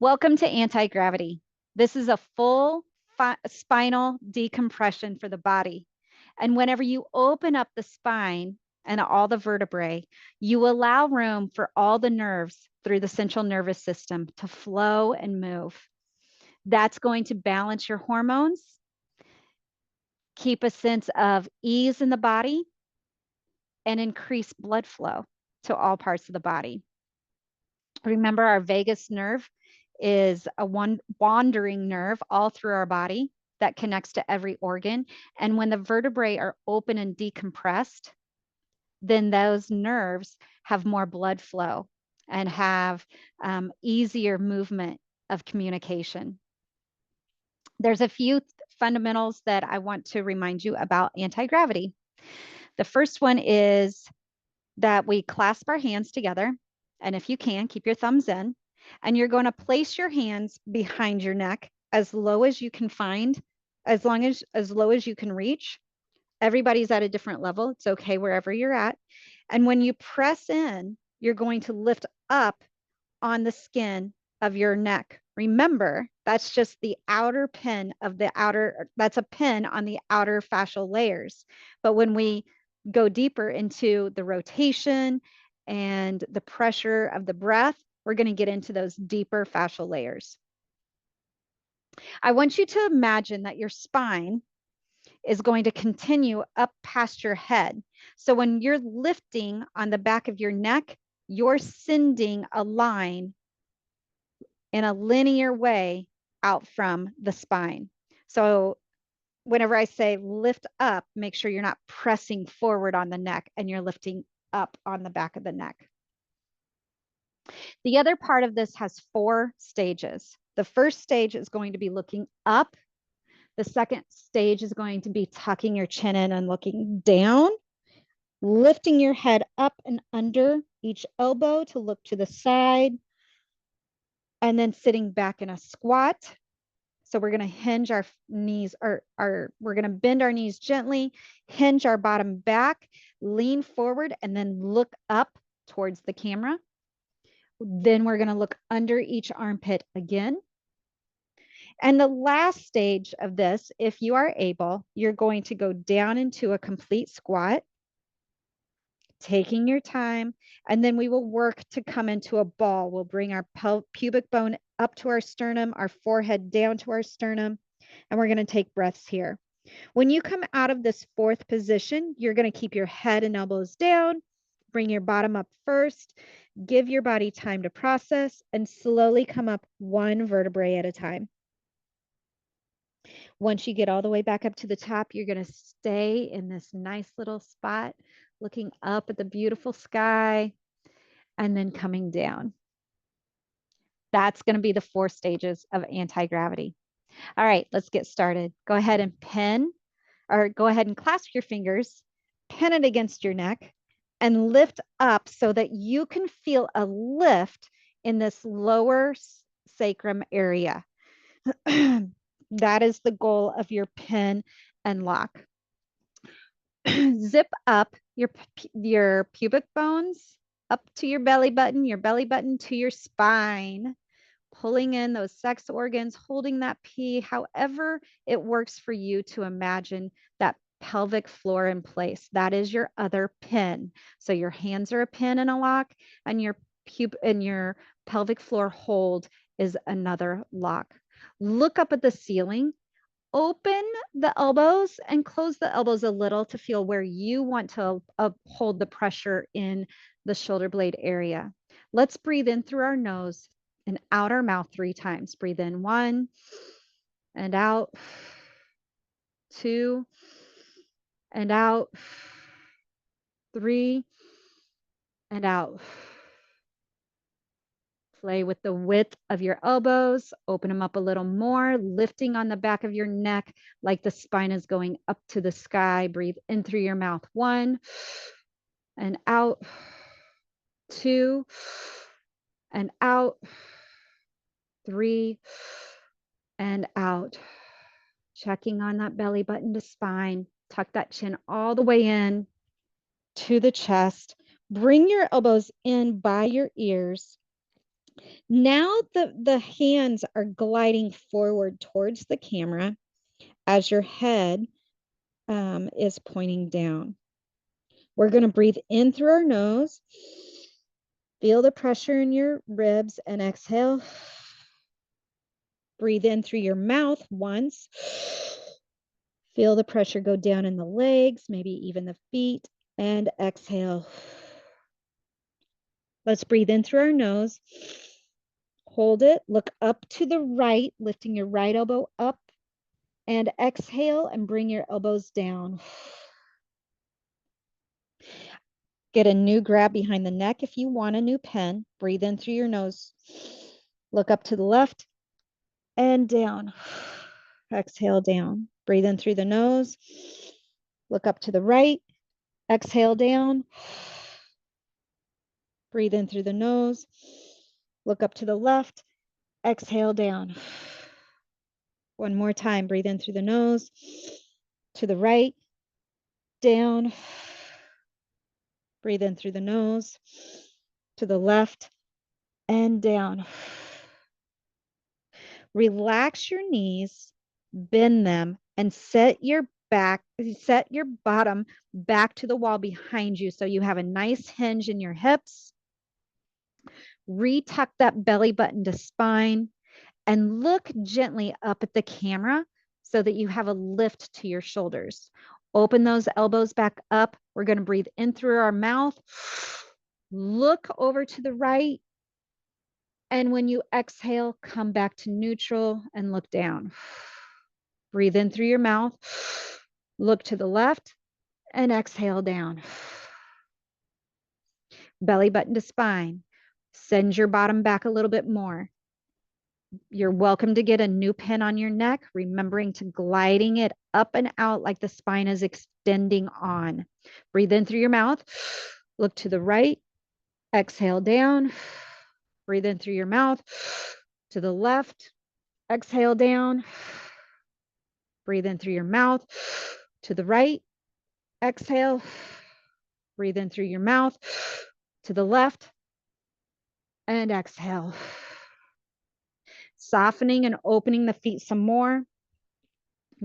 Welcome to anti-gravity. This is a full spinal decompression for the body. And whenever you open up the spine and all the vertebrae, you allow room for all the nerves through the central nervous system to flow and move. That's going to balance your hormones, keep a sense of ease in the body, and increase blood flow to all parts of the body. Remember, our vagus nerve is a wandering nerve all through our body that connects to every organ. And when the vertebrae are open and decompressed, then those nerves have more blood flow and have easier movement of communication. There's a few fundamentals that I want to remind you about anti-gravity. The first one is that we clasp our hands together. And if you can, keep your thumbs in. And you're going to place your hands behind your neck as low as you can find, as low as you can reach. Everybody's at a different level. It's okay wherever you're at. And when you press in, you're going to lift up on the skin of your neck. Remember, that's just the outer pin of the outer, that's a pin on the outer fascial layers. But when we go deeper into the rotation and the pressure of the breath, we're going to get into those deeper fascial layers. I want you to imagine that your spine is going to continue up past your head. So when you're lifting on the back of your neck, you're sending a line in a linear way out from the spine. So whenever I say lift up, make sure you're not pressing forward on the neck and you're lifting up on the back of the neck. The other part of this has 4 stages. The first stage is going to be looking up. The second stage is going to be tucking your chin in and looking down, lifting your head up and under each elbow to look to the side, and then sitting back in a squat. So we're going to hinge our knees, we're going to bend our knees gently, hinge our bottom back, lean forward, and then look up towards the camera. Then we're going to look under each armpit again. And the last stage of this, if you are able, you're going to go down into a complete squat, taking your time, and then we will work to come into a ball. We'll bring our pubic bone up to our sternum, our forehead down to our sternum, and we're going to take breaths here. When you come out of this 4th position, you're going to keep your head and elbows down, bring your bottom up first, give your body time to process, and slowly come up 1 vertebrae at a time. Once you get all the way back up to the top, you're going to stay in this nice little spot, looking up at the beautiful sky, and then coming down. That's going to be the 4 stages of anti-gravity. All right, let's get started. Go ahead and go ahead and clasp your fingers, pin it against your neck, and lift up so that you can feel a lift in this lower sacrum area. That is the goal of your pin and lock. Zip up your pubic bones up to your belly button to your spine, pulling in those sex organs, holding that pee, however it works for you to imagine that pelvic floor in place. That is your other pin. So your hands are a pin and a lock, and your pelvic floor hold is another lock. Look up at the ceiling. Open the elbows and close the elbows a little to feel where you want to hold the pressure in the shoulder blade area. Let's breathe in through our nose and out our mouth 3 times. Breathe in 1 and out, 2 and out, 3 and out. Play with the width of your elbows. Open them up a little more, lifting on the back of your neck like the spine is going up to the sky. Breathe in through your mouth. 1 and out. 2 and out. 3 and out. Checking on that belly button to spine. Tuck that chin all the way in to the chest. Bring your elbows in by your ears. Now the hands are gliding forward towards the camera as your head is pointing down. We're going to breathe in through our nose. Feel the pressure in your ribs and exhale. Breathe in through your mouth once. Feel the pressure go down in the legs, maybe even the feet, and exhale. Let's breathe in through our nose. Hold it. Look up to the right, lifting your right elbow up, and exhale and bring your elbows down. Get a new grab behind the neck if you want a new pen. Breathe in through your nose. Look up to the left and down. Exhale down. Breathe in through the nose. Look up to the right. Exhale down. Breathe in through the nose. Look up to the left. Exhale down. One more time. Breathe in through the nose. To the right. Down. Breathe in through the nose. To the left and down. Relax your knees, bend them, and set your bottom back to the wall behind you so you have a nice hinge in your hips. Retuck that belly button to spine and look gently up at the camera so that you have a lift to your shoulders. Open those elbows back up. We're going to breathe in through our mouth. Look over to the right. And when you exhale, come back to neutral and look down. Breathe in through your mouth. Look to the left and exhale down. Belly button to spine. Send your bottom back a little bit more. You're welcome to get a new pen on your neck, remembering to gliding it up and out like the spine is extending on. Breathe in through your mouth. Look to the right. Exhale down. Breathe in through your mouth. To the left. Exhale down. Breathe in through your mouth. To the right. Exhale. Breathe in through your mouth. To the left. And exhale. Softening and opening the feet some more.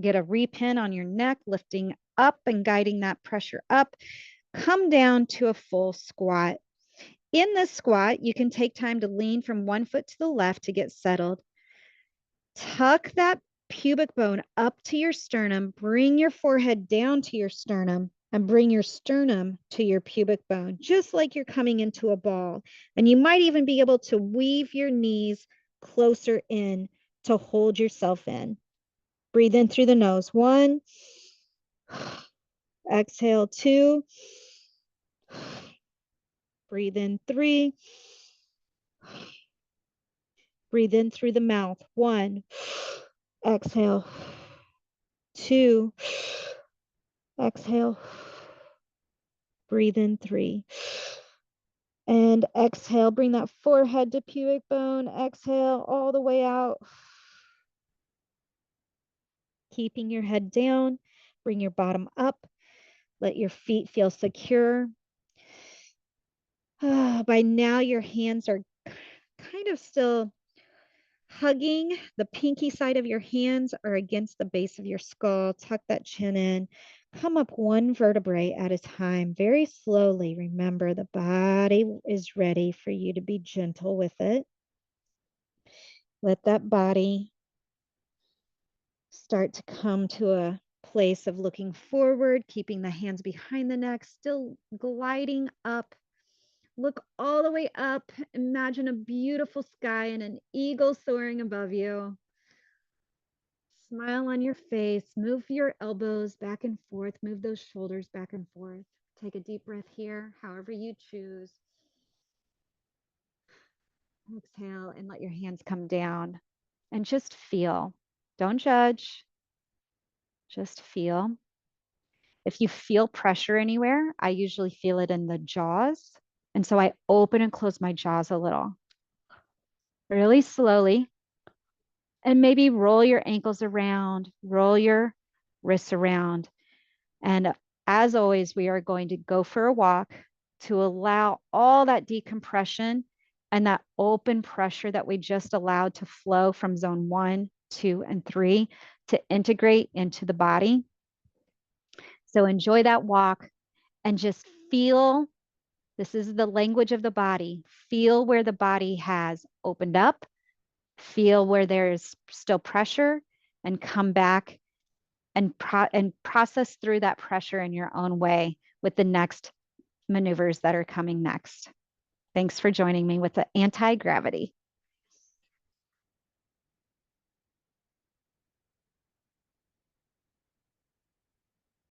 Get a repin on your neck, lifting up and guiding that pressure up. Come down to a full squat. In this squat, you can take time to lean from one foot to the left to get settled. Tuck that pubic bone up to your sternum. Bring your forehead down to your sternum and bring your sternum to your pubic bone, just like you're coming into a ball. And you might even be able to weave your knees closer in to hold yourself in. Breathe in through the nose. 1. Exhale 2. Breathe in 3. Breathe in through the mouth. 1. Exhale 2. Exhale. Breathe in 3. And exhale. Bring that forehead to pubic bone. Exhale all the way out. Keeping your head down. Bring your bottom up. Let your feet feel secure. By now, your hands are kind of still hugging. The pinky side of your hands are against the base of your skull. Tuck that chin in. Come up one vertebrae at a time, very slowly. Remember, the body is ready for you to be gentle with it. Let that body start to come to a place of looking forward, keeping the hands behind the neck, still gliding up. Look all the way up. Imagine a beautiful sky and an eagle soaring above you. Smile on your face. Move your elbows back and forth. Move those shoulders back and forth. Take a deep breath here, however you choose. Exhale and let your hands come down and just feel. Don't judge. Just feel. If you feel pressure anywhere, I usually feel it in the jaws. And so I open and close my jaws a little, really slowly. And maybe roll your ankles around, roll your wrists around. And as always, we are going to go for a walk to allow all that decompression and that open pressure that we just allowed to flow from zone 1, 2, and 3 to integrate into the body. So enjoy that walk and just feel, this is the language of the body. Feel where the body has opened up, feel where there's still pressure, and come back and process through that pressure in your own way with the next maneuvers that are coming next. Thanks for joining me with the anti-gravity.